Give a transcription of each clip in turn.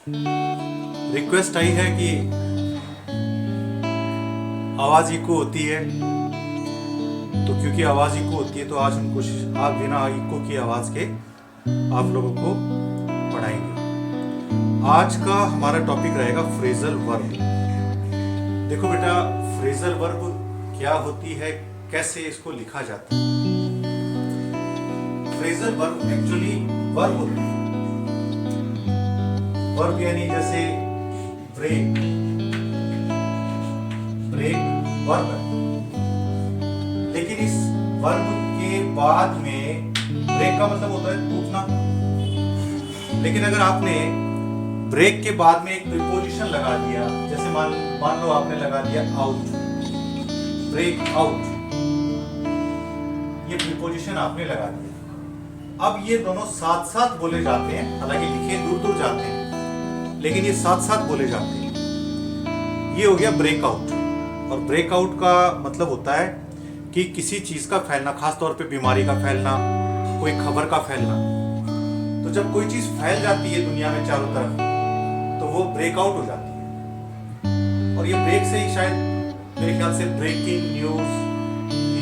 Request आई है कि आवाज इको होती है, तो क्योंकि आवाज इको होती है तो आज हम कोशिश आप बिना इको की आवाज के आप लोगों को पढ़ाएंगे। आज का हमारा टॉपिक रहेगा फ्रेजल वर्ब। देखो बेटा, फ्रेजल वर्ब क्या होती है, कैसे इसको लिखा जाता है। फ्रेजल वर्ब एक्चुअली वर्ब होती है। वर्ब यानी जैसे ब्रेक, ब्रेक वर्ब है, लेकिन इस वर्ब के बाद में ब्रेक का मतलब होता है टूटना। लेकिन अगर आपने ब्रेक के बाद में एक प्रीपोजिशन लगा दिया, जैसे मान लो आपने लगा दिया आउट, ब्रेक आउट, ये प्रीपोजिशन आपने लगा दिया। अब ये दोनों साथ साथ बोले जाते हैं, हालांकि लिखे दूर दूर जाते हैं लेकिन ये साथ साथ बोले जाते हैं। ये हो गया ब्रेकआउट। और ब्रेकआउट का मतलब होता है कि किसी चीज का फैलना, खास तौर पे बीमारी का फैलना, कोई खबर का फैलना। तो जब कोई चीज फैल जाती है दुनिया में चारों तरफ तो वो ब्रेकआउट हो जाती है। और ये ब्रेक से ही शायद मेरे ख्याल से ब्रेकिंग न्यूज,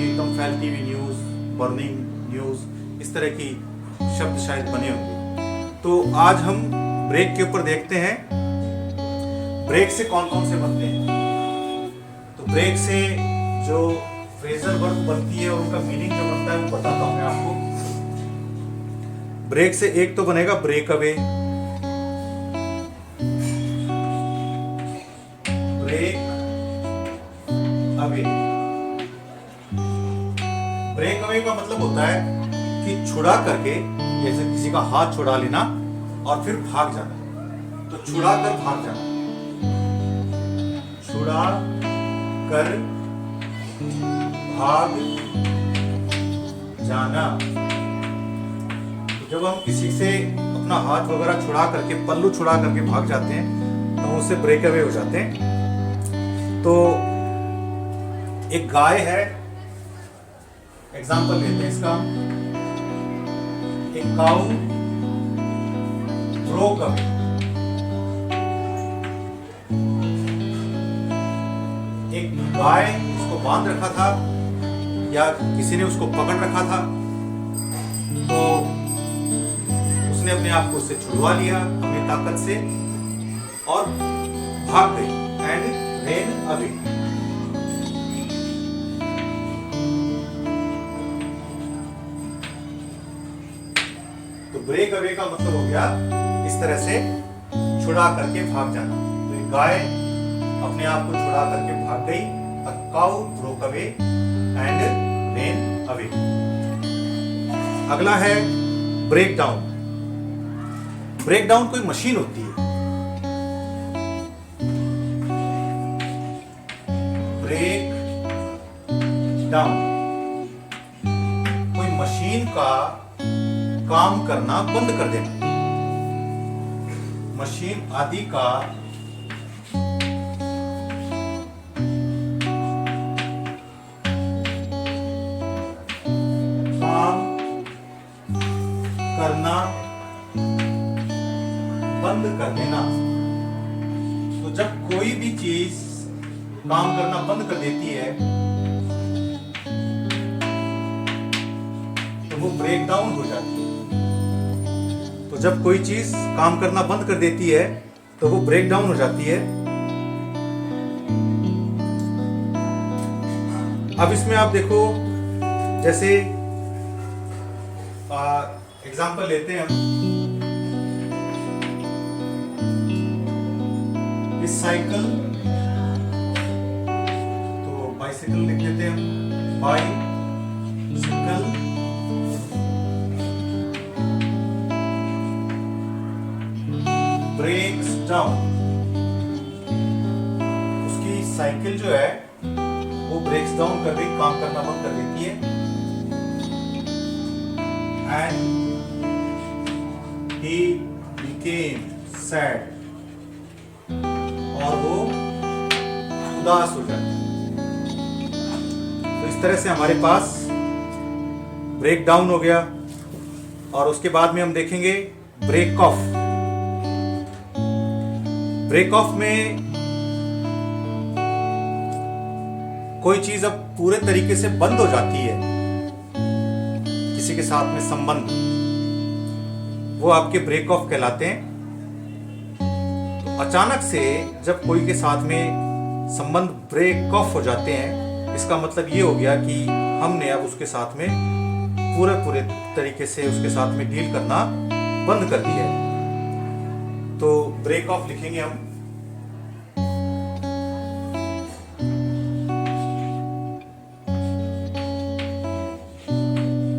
एकदम फैलती हुई न्यूज, बर्निंग न्यूज, इस तरह की शब्द शायद बने होंगे। तो आज हम ब्रेक के ऊपर देखते हैं ब्रेक से कौन कौन से बनते हैं। तो ब्रेक से जो फ्रेजल वर्ब बनती है और उनका मीनिंग जो बनता है वो बताता हूं मैं आपको। ब्रेक से एक तो बनेगा break away, break away. Break away का मतलब होता है कि छुड़ा करके, जैसे किसी का हाथ छुड़ा लेना और फिर भाग जाना। तो छुड़ा कर भाग जाना, छुड़ा कर भाग जाना। तो जब हम किसी से अपना हाथ वगैरह छुड़ा करके, पल्लू छुड़ा करके भाग जाते हैं तो उससे ब्रेक अवे हो जाते हैं। तो एक गाय है, एग्जाम्पल लेते हैं इसका। एक काऊ ब्रोक अवे, एक गाय उसको बांध रखा था या किसी ने उसको पकड़ रखा था, तो उसने अपने आप को उससे छुड़वा लिया अपनी ताकत से और भाग गई, एंड रेन अवे। तो ब्रेक अवे का मतलब हो गया इस तरह से छुड़ा करके भाग जाना। तो एक गाय अपने आप को छुड़ा करके भाग गई, a cow broke away and ran away। अगला है ब्रेक डाउन। ब्रेक डाउन कोई मशीन होती है। ब्रेक डाउन कोई मशीन का काम करना बंद कर देना, मशीन आदि का काम करना बंद कर देना। तो जब कोई भी चीज काम करना बंद कर देती है तो वो ब्रेक डाउन हो जाती है। तो जब कोई चीज काम करना बंद कर देती है तो वो ब्रेक डाउन हो जाती है। अब इसमें आप देखो, जैसे एग्जाम्पल लेते हैं हम, इस साइकिल, तो बाइसिकल लिख देते हैं हम, बाइसिकल ब्रेक्स डाउन। उसकी साइकिल जो है वो ब्रेक्स डाउन कर रही, काम करना बंद कर देती है। एंड he became sad, और वो उदास हो जाता है। तो इस तरह से हमारे पास ब्रेक डाउन हो गया। और उसके बाद में हम देखेंगे ब्रेक ऑफ। ब्रेक ऑफ में कोई चीज अब पूरे तरीके से बंद हो जाती है, किसी के साथ में संबंध, वो आपके ब्रेक ऑफ कहलाते हैं। तो अचानक से जब कोई के साथ में संबंध ब्रेक ऑफ हो जाते हैं, इसका मतलब ये हो गया कि हमने अब उसके साथ में पूरे तरीके से उसके साथ में डील करना बंद कर दिया है। तो ब्रेक ऑफ लिखेंगे हम,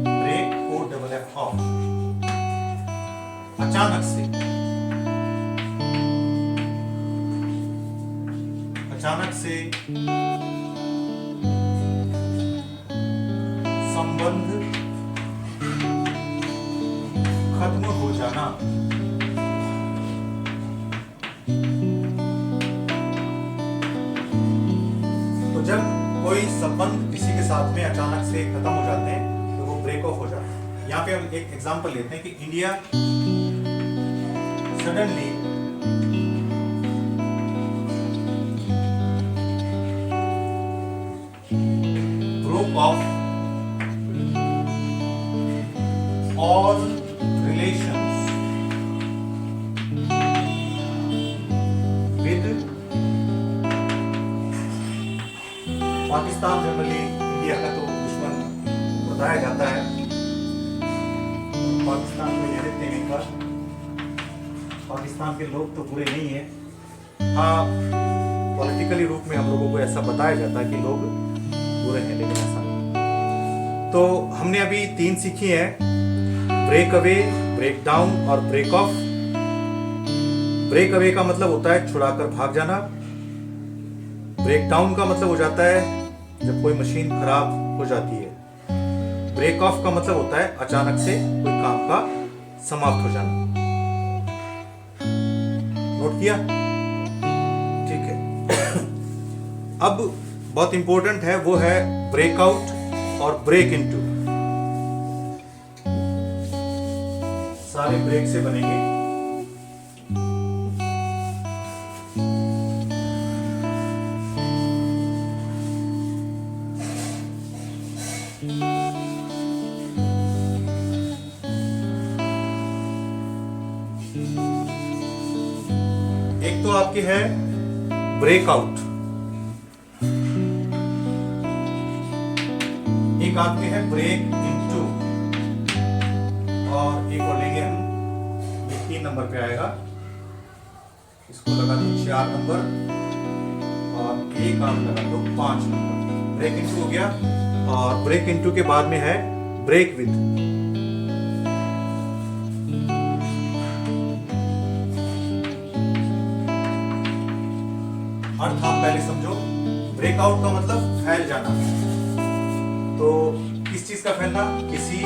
break o double f off, अचानक से संबंध खत्म हो जाना। तो जब कोई संबंध किसी के साथ में अचानक से खत्म हो जाते हैं तो वो ब्रेक ऑफ हो जाता है। यहाँ पे हम एक एग्जांपल लेते हैं कि India suddenly broke off all relations with Pakistan. Generally India का तो दुश्मन बताया जाता है, पाकिस्तान को ये देते हैं पर पाकिस्तान के लोग तो बुरे नहीं है। हाँ, पॉलिटिकली रूप में हम लोगों को ऐसा बताया जाता है कि लोग बुरे हैं, लेकिन ऐसा नहीं। तो हमने अभी 3 सीखी है, ब्रेक अवे, ब्रेक डाउन और ब्रेक ऑफ। ब्रेक अवे का मतलब होता है छुड़ाकर भाग जाना। ब्रेक डाउन का मतलब हो जाता है जब कोई मशीन खराब हो जाती है। ब्रेक ऑफ का मतलब होता है अचानक से कोई काम का समाप्त हो जाना। नोट किया? ठीक है। अब बहुत इंपॉर्टेंट है, वो है ब्रेकआउट और ब्रेक इनटू। सारे ब्रेक से बनेंगे। एक तो आपके है ब्रेकआउट, एक आपके है ब्रेक इनटू, और एक और लेंगे हम, ये 3 नंबर पे आएगा, इसको लगा दो 4 नंबर और एक आप लगा दो 5 नंबर। ब्रेक इनटू हो गया। और ब्रेक इनटू के बाद में है ब्रेक विद। अर्थ आप पहले समझो। ब्रेकआउट का मतलब फैल जाना। तो किस चीज का फैलना? किसी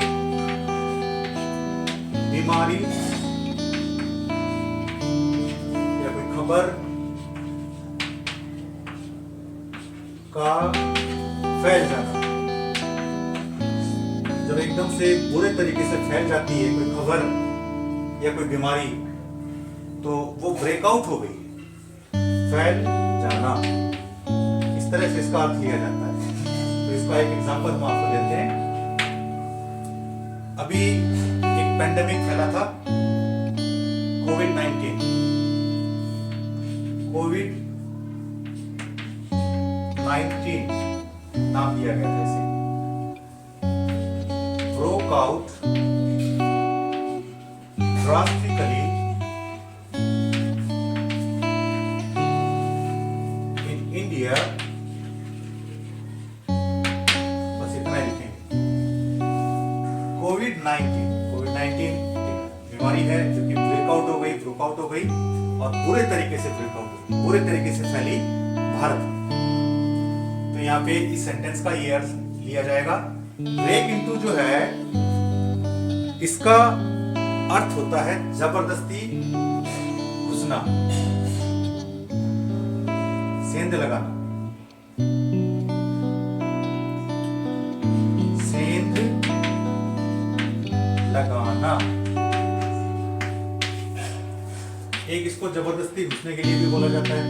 बीमारी या कोई खबर का फैल जाना। जब एकदम से बुरे तरीके से फैल जाती है कोई खबर या कोई बीमारी, तो वो ब्रेकआउट हो गई, फैल जाना। इस तरह से इसका अर्थ लिया जाता है। तो इसका एक एग्जांपल हम आपको देते हैं। अभी एक पेंडेमिक फैला था, कोविड-19 नाम दिया गया था इसे। Broke out drastically in India. बस इतना ही लिखेंगे। कोविड-19 एक बीमारी है जो कि ब्रेकआउट हो गई और बुरे तरीके से बुरे तरीके से फैली भारत में। तो यहाँ पे इस सेंटेंस का ये अर्थ लिया जाएगा। ब्रेक इनटू जो है, इसका अर्थ होता है जबरदस्ती घुसना, सेंध लगाना। सेंध लगाना। एक इसको जबरदस्ती घुसने के लिए भी बोला जाता है।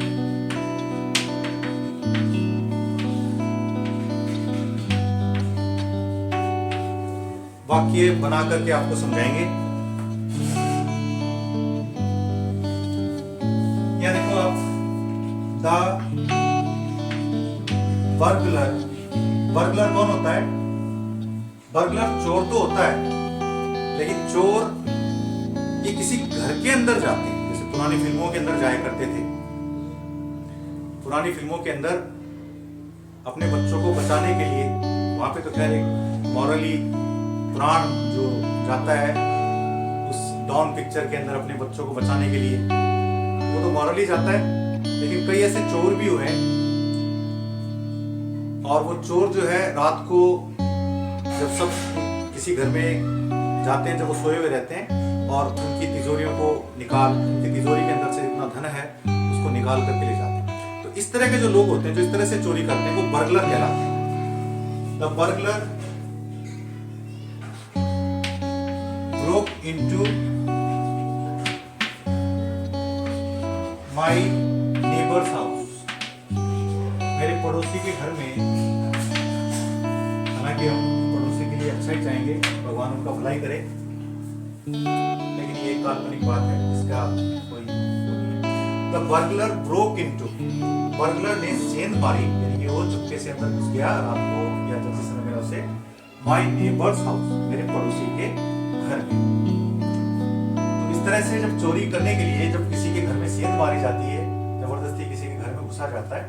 वाक्य बना करके आपको समझाएंगे। यहां देखो आप, द बर्गलर। बर्गलर कौन होता है? बर्गलर चोर तो होता है, लेकिन चोर ये किसी घर के अंदर जाते हैं, जैसे पुरानी फिल्मों के अंदर जाया करते थे। पुरानी फिल्मों के अंदर अपने बच्चों को बचाने के लिए, वहां पे तो खैर एक मॉरली प्राण जो जाता है उस डॉन पिक्चर के अंदर अपने बच्चों को बचाने के लिए, वो तो मॉरली जाता है। लेकिन कई ऐसे चोर भी हुए हैं, और वो चोर जो है रात को जब सब किसी घर में जाते हैं, जब वो सोए हुए रहते हैं, और उनकी तिजोरियों को उनकी तिजोरी के अंदर से जितना धन है उसको निकाल करके ले जाते हैं। तो इस तरह के जो लोग होते हैं जो इस तरह से चोरी करते हैं, वो बर्गलर कहलाते हैं। The burglar broke into my neighbor's house। मेरे पड़ोसी के घर में, हालांकि हम पड़ोसी के लिए अच्छा ही चाहेंगे, भगवान उनका भलाई करे, लेकिन ये काल्पनिक बात है, इसका कोई the burglar broke into, burglar ने सेंध मारी, यानी कि वो चुपके से अंदर घुस गया रात को या जब जिस समय उसे, माय नेबर्स हाउस, मेरे पड़ोसी के घर में। तो इस तरह से जब चोरी करने के लिए, जब किसी के घर में सेंध मारी जाती है, जबरदस्ती किसी के घर में घुसा जाता है,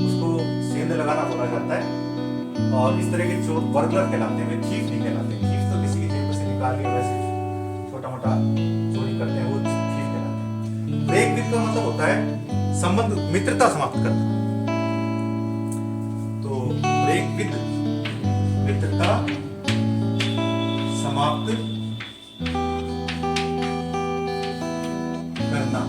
उसको सेंध लगाना बोला जाता है। और इस तरह के चोर बर्गलर कहलाते हैं, थीफ नहीं कहलाते। थीफ तो किसी की जेब से निकाल के वैसे छोटा मोटा चोरी करते हैं, वो थीफ कहलाते हैं। ब्रेक विद का मतलब होता है संबंध, मित्रता समाप्त करना। तो ब्रेक विद, मित्रता समाप्त करना।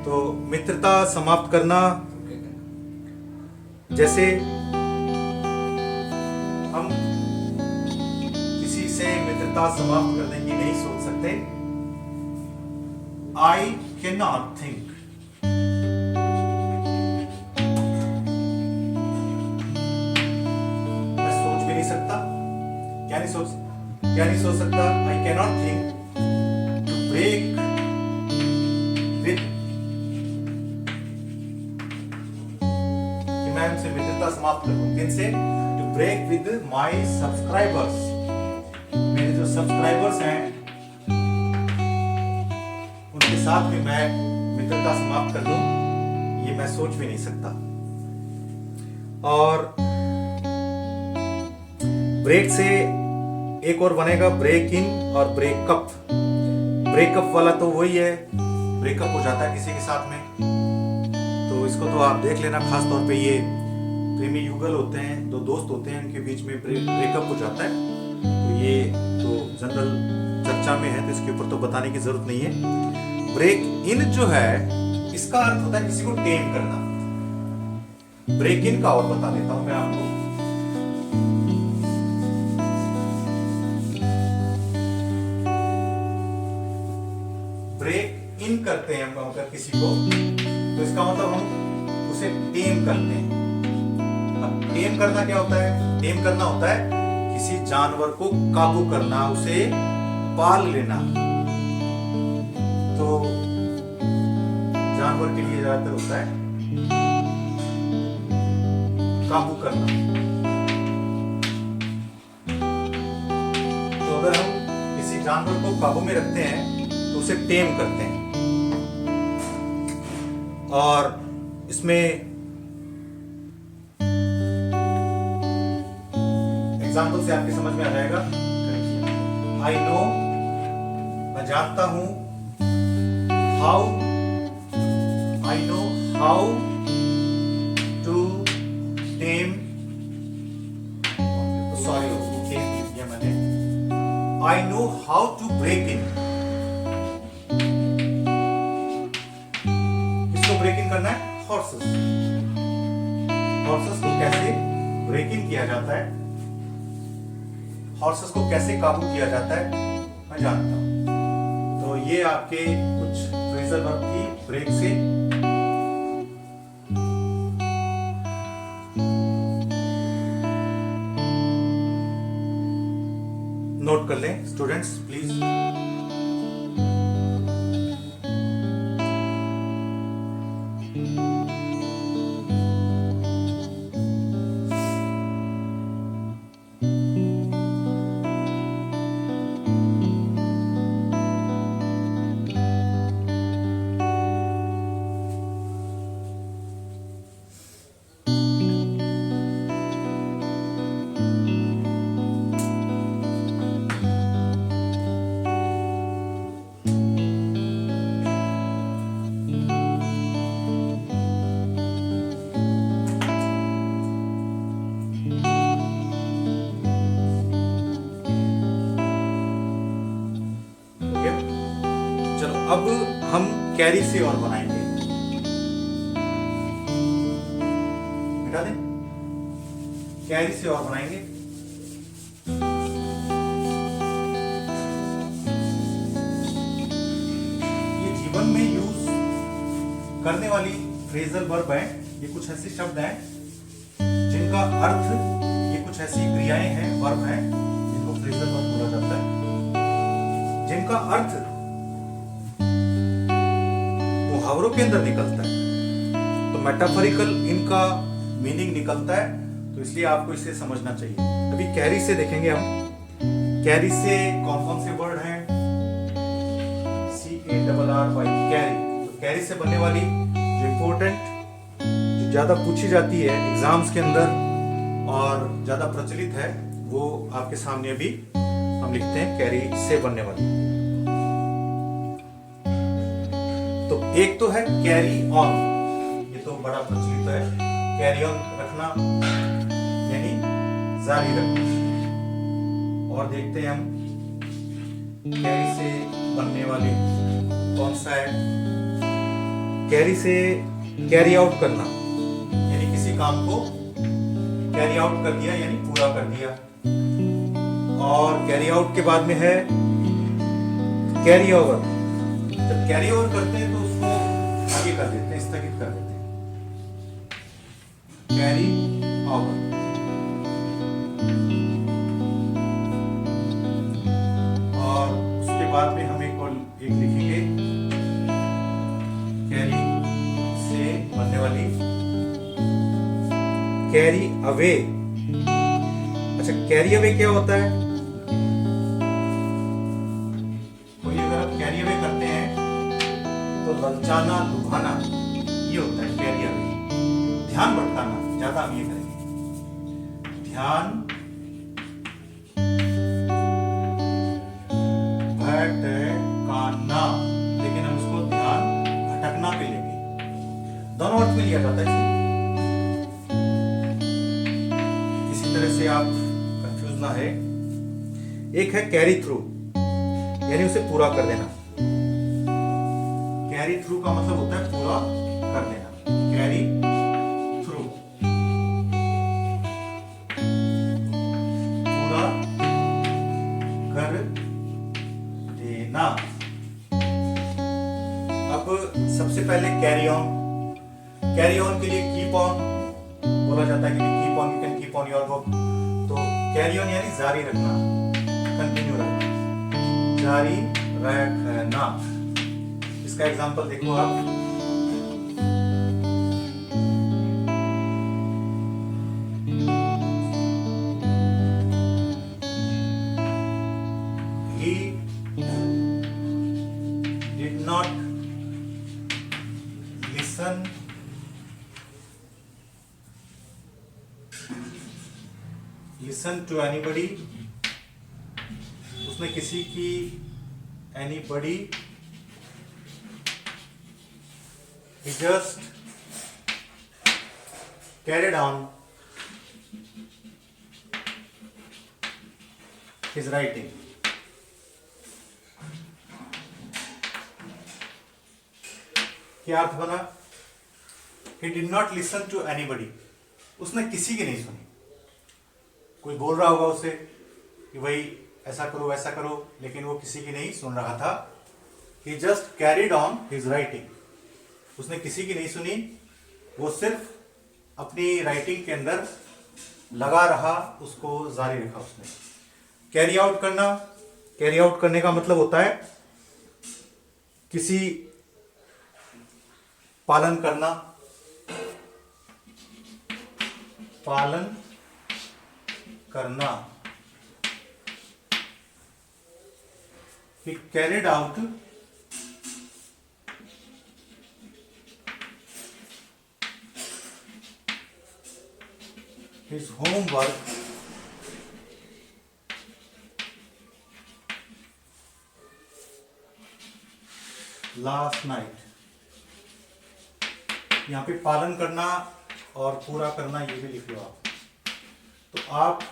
तो मित्रता समाप्त करना, जैसे हम किसी से मित्रता समाप्त करने की नहीं सोच सकते। आई कैन नॉट थिंक, मैं सोच भी नहीं सकता। क्या नहीं सोच सकता? I can not think to break with, मैं उनसे मित्रता समाप्त कर दूं। किनसे? To break with my subscribers, मेरे जो सब्सक्राइबर्स हैं उनके साथ भी मैं मित्रता समाप्त कर दूं, ये मैं सोच भी नहीं सकता। और ब्रेक से एक और बनेगा ब्रेक इन और ब्रेकअप। ब्रेकअप वाला तो वही है, ब्रेकअप हो जाता है किसी के साथ में, तो इसको तो आप देख लेना। खास तौर पे ये प्रेमी युगल होते हैं, दो दोस्त होते हैं, उनके बीच में ब्रेकअप हो जाता है, तो ये तो जनरल चर्चा में है, तो इसके ऊपर तो बताने की जरूरत नहीं है। ब्रेक इन जो है, इसका अर्थ होता है किसी को टेम करना। ब्रेक इन का और बता देता हूं मैं आपको। ब्रेक इन करते हैं हम अगर किसी को, तो इसका मतलब हम उसे टेम करते हैं। अब टेम करना क्या होता है? टेम करना होता है किसी जानवर को काबू करना, उसे पाल लेना। तो जानवर के लिए ज्यादातर होता है काबू करना। तो अगर हम किसी जानवर को काबू में रखते हैं तो उसे टेम करते हैं। और इसमें एग्जाम्पल से आपकी समझ में आ जाएगा। आई नो, मैं जानता हूं। How, I know how to tame, sorry tame किया मैंने। I know how to break in, किसको ब्रेक इन करना है? हॉर्सेस। हॉर्सेस को कैसे ब्रेक इन किया जाता है? हॉर्सेस को कैसे काबू किया जाता है मैं जानता हूँ। तो ये आपके कुछ फ्रेजल वर्ब थी ब्रेक से। नोट कर लें स्टूडेंट्स प्लीज। अब हम कैरी से और बनाएंगे, मिटा दें, कैरी से और बनाएंगे। ये जीवन में यूज करने वाली फ्रेजल वर्ब है। ये कुछ ऐसे शब्द हैं जिनका अर्थ, ये कुछ ऐसी क्रियाएं हैं, वर्ब हैं जिनको फ्रेजल वर्ब बोला जाता है, जिनका अर्थ मुहावरों के अंदर निकलता है। तो मेटाफोरिकल इनका मीनिंग निकलता है, तो इसलिए आपको इसे समझना चाहिए। अभी कैरी से देखेंगे हम। कैरी से कौन कौन से वर्ड हैं? CARRY, carry. तो कैरी से बनने वाली जो इम्पोर्टेंट, जो ज्यादा पूछी जाती है एग्जाम्स के अंदर और ज्यादा प्रचलित है, वो आपके सामने अभी हम लिखते हैं कैरी से बनने वाली। तो एक तो है कैरी ऑन, ये तो बड़ा प्रचलित है। कैरी ऑन रखना यानी जारी रखना। और देखते हैं हम कैरी से बनने वाले कौन सा है। कैरी से कैरी आउट करना, यानी किसी काम को कैरी आउट कर दिया यानी पूरा कर दिया। और कैरी आउट के बाद में है कैरी ओवर। जब कैरी ओवर करते हैं तो उसको आगे कर देते हैं, स्थगित कर देते हैं, कैरी ओवर। और उसके बाद में हम एक लिखेंगे कैरी से बनने वाली कैरी अवे। अच्छा, कैरी अवे क्या होता है? ललचाना, लुभाना, ये होता है कैरी अवे। ध्यान भटकाना, ज्यादा हम ये करेंगे, ध्यान भटकाना, लेकिन हम इसको ध्यान भटकना पे लेंगे। दोनों अर्थ में लिया जाता है इसी तरह से आप कंफ्यूज ना है। एक है कैरी थ्रू, यानी उसे पूरा कर देना। कैरी थ्रू का मतलब होता है पूरा कर देना, कैरी थ्रू, पूरा कर देना। अब सबसे पहले कैरी ऑन। कैरी ऑन के लिए कीप ऑन बोला जाता है कि keep on, you can keep on your work. तो कैरी ऑन यानी जारी रखना, कंटिन्यू रखना, जारी रखना। इसका एग्जांपल देखो आप। He did not listen to anybody। उसने किसी की anybody, he just carried on his writing। क्या अर्थ बना? He did not listen to anybody। उसने किसी की नहीं सुनी। कोई बोल रहा होगा उसे, कि भाई ऐसा करो वैसा करो, लेकिन वो किसी की नहीं सुन रहा था। He just carried on his writing, उसने किसी की नहीं सुनी, वो सिर्फ अपनी राइटिंग के अंदर लगा रहा, उसको जारी रखा उसने। कैरी आउट करना, कैरी आउट करने का मतलब होता है किसी पालन करना, पालन करना। He carried out his homework last night। यहाँ पे पालन करना और पूरा करना ये भी लिख लो आप। तो आप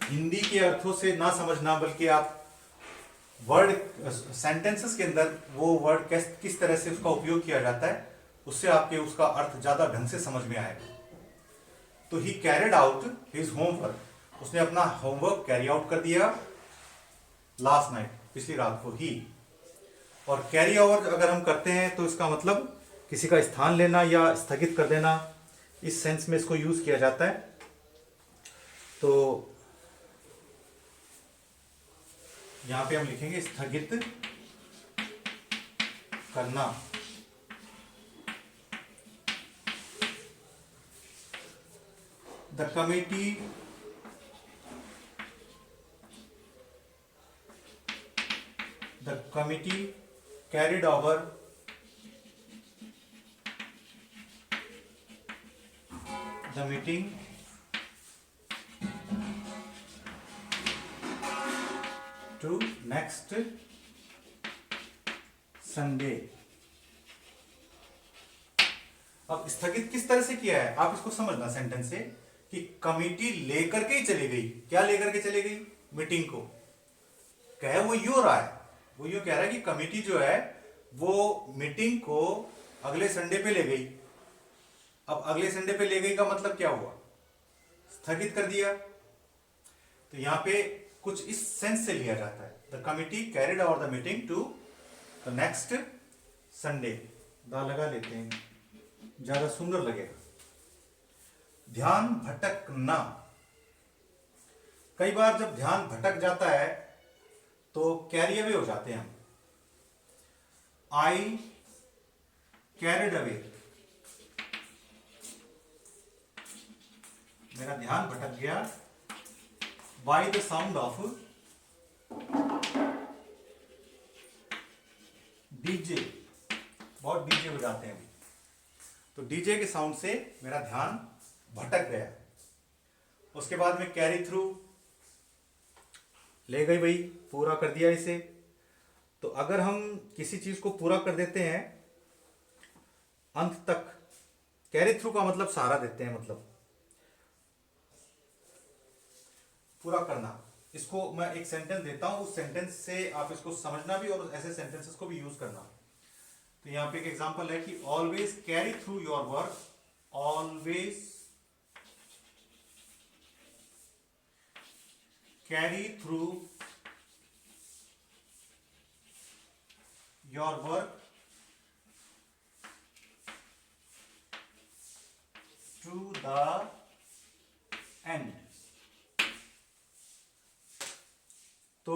हिंदी के अर्थों से ना समझना, बल्कि आप वर्ड सेंटेंसेस के अंदर वो वर्ड किस तरह से उसका उपयोग किया जाता है, उससे आपके उसका अर्थ ज्यादा ढंग से समझ में आएगा। तो ही कैरिड आउट हिज होमवर्क, उसने अपना होमवर्क कैरी आउट कर दिया लास्ट नाइट, पिछली रात को ही। और कैरी ओवर अगर हम करते हैं तो इसका मतलब किसी का स्थान लेना या स्थगित कर देना, इस सेंस में इसको यूज किया जाता है। तो यहां पे हम लिखेंगे स्थगित करना। The committee carried over the meeting to next Sunday. अब स्थगित किस तरह से किया है आप इसको समझना सेंटेंस से, कि कमिटी लेकर के ही चली गई। क्या लेकर के चली गई? मीटिंग को। कहे वो यूं रहा है, वो यूं कह रहा है कि कमिटी जो है वो मीटिंग को अगले संडे पे ले गई। अब अगले संडे पे ले गई का मतलब क्या हुआ? स्थगित कर दिया। तो यहां पे कुछ इस सेंस से लिया जाता है, the committee carried over the meeting to the next Sunday. दा लगा लेते हैं, ज्यादा सुंदर लगेगा। ध्यान भटकना। कई बार जब ध्यान भटक जाता है तो कैरी अवे हो जाते हैं हम। आई कैरिड अवे, मेरा ध्यान भटक गया by the sound of DJ. बहुत डीजे बजाते हैं, तो डीजे के साउंड से मेरा ध्यान भटक गया। उसके बाद में कैरी थ्रू, ले गई भाई, पूरा कर दिया इसे। तो अगर हम किसी चीज को पूरा कर देते हैं अंत तक, कैरी थ्रू का मतलब सहारा देते हैं, मतलब पूरा करना। इसको मैं एक सेंटेंस देता हूं, उस सेंटेंस से आप इसको समझना भी और ऐसे सेंटेंसेस को भी यूज करना। तो यहां पे एक एग्जांपल है कि always carry through your work, always carry through your work to the end. तो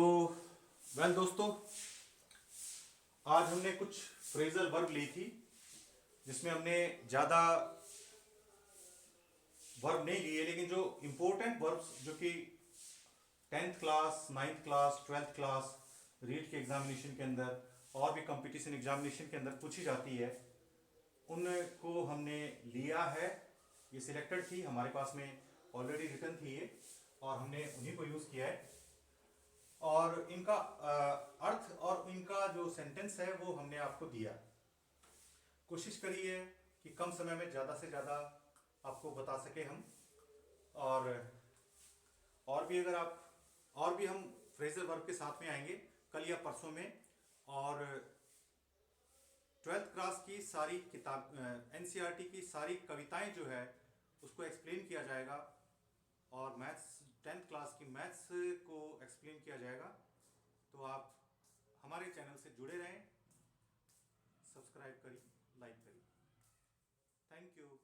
वेल दोस्तों, आज हमने कुछ फ्रेजल वर्ब ली थी, जिसमें हमने ज्यादा वर्ब नहीं लिए, लेकिन जो इंपॉर्टेंट वर्ब्स जो कि 10th class, 9th class, 12th class read के एग्जामिनेशन के अंदर और भी कंपटीशन एग्जामिनेशन के अंदर पूछी जाती है, उनको हमने लिया है। ये सिलेक्टेड थी, हमारे पास में ऑलरेडी रिटन थी ये, और हमने उन्हीं को यूज किया है। और इनका अर्थ और इनका जो सेंटेंस है वो हमने आपको दिया। कोशिश करिए कि कम समय में ज़्यादा से ज़्यादा आपको बता सके हम। और भी अगर आप, और भी हम फ्रेजल वर्ब के साथ में आएंगे कल या परसों में। और 12th क्लास की सारी किताब, एनसीईआरटी की सारी कविताएं जो है उसको एक्सप्लेन किया जाएगा। और मैथ्स 10th क्लास की मैथ्स को एक्सप्लेन किया जाएगा। तो आप हमारे चैनल से जुड़े रहें, सब्सक्राइब करिए, लाइक करिए। Thank you.